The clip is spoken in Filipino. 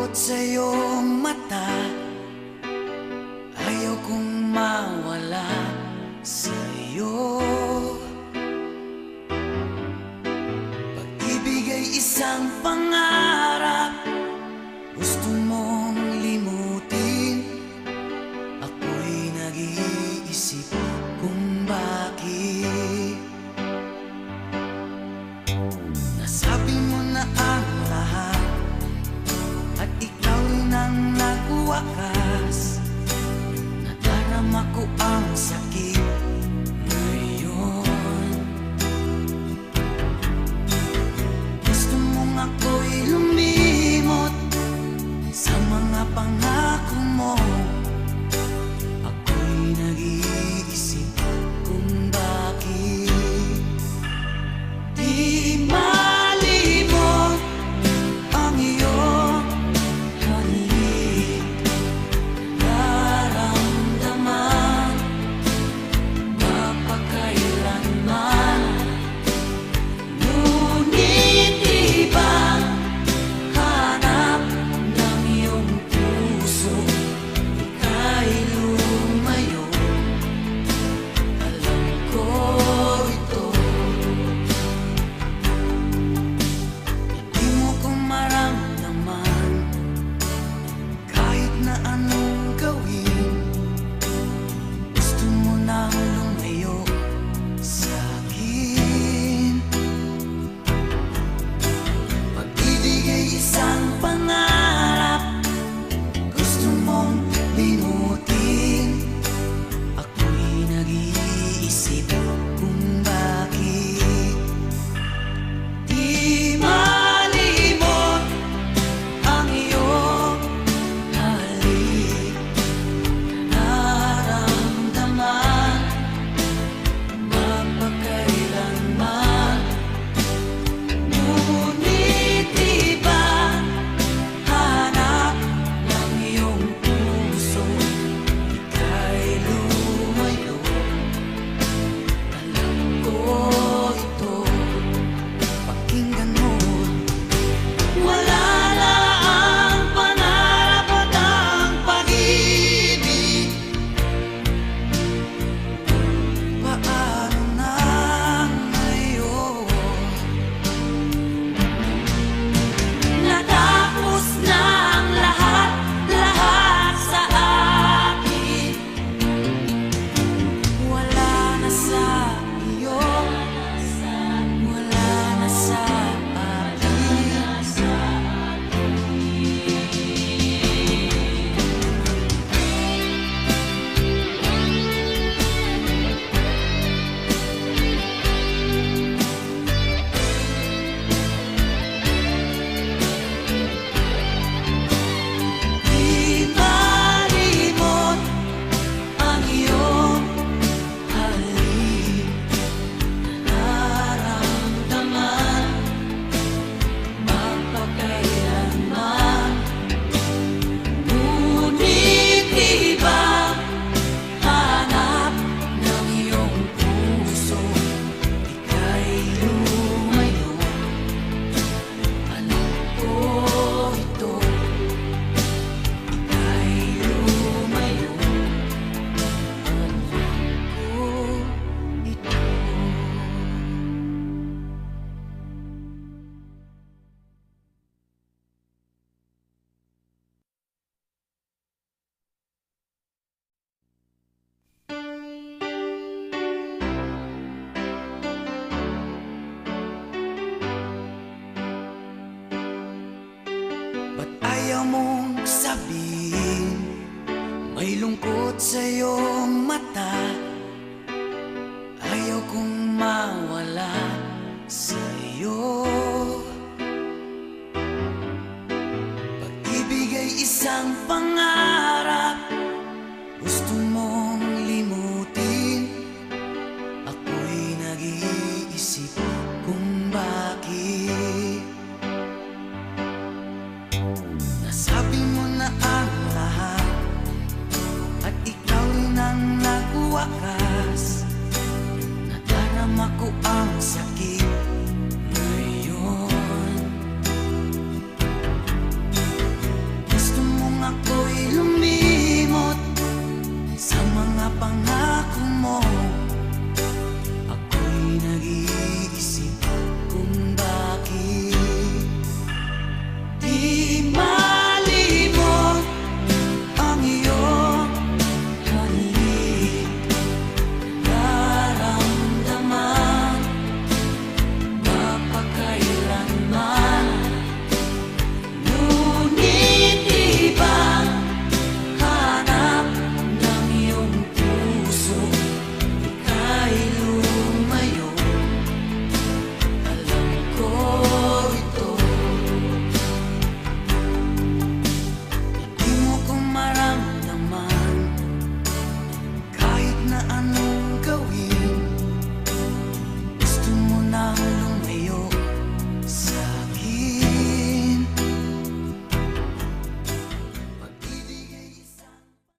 lungkot sa iyong mata, ayaw kong mawala sa iyo. Pag-ibig ay isang pangarap, gusto mong limutin. Ako'y nag-iisip kung bakit. Nasabi mo na ang lahat at ikaw rin ang nagwakas. Nadarama ko ang sakit ngayon. Gusto mong ako'y lumimot sa mga pangako mo. Ako'y nag-iisip kung bakit di malimot ang iyong halik. Nararamdaman mapakailanman, ngunit ibang hanap ng iyong puso. Ika'y lumayo, alam ko ito. Hindi mo ko maramdaman kahit na anong gawin. Gusto mo nang lumayo sa akin. Pag-ibig ay isang pangarap, gusto mong limutin. Ako'y nag-iisip kung bakit di malimot ang iyong halik. Nararamdaman mapakailanman, ngunit iba hanap ng iyong puso. Ika'y lumayo, alam ko ito. Pakinggan mo, wala na ang pangarap at ang pag-ibig. Paano na ngayon? Natapos na ang lahat, lahat sa akin. Wala na sa iyo, wala na sa akin. Di malimot ang iyong halik. Nararamdaman mapakailanman, ngunit iba hanap ng iyong puso. Ika'y lumayo, alam ko ito. Ika'y lumayo, alam ko ito. Ba't ayaw mong sabihin? May lungkot sa iyong mata, ayaw kong mawala sa iyo. Pag-ibig ay isang pangarap,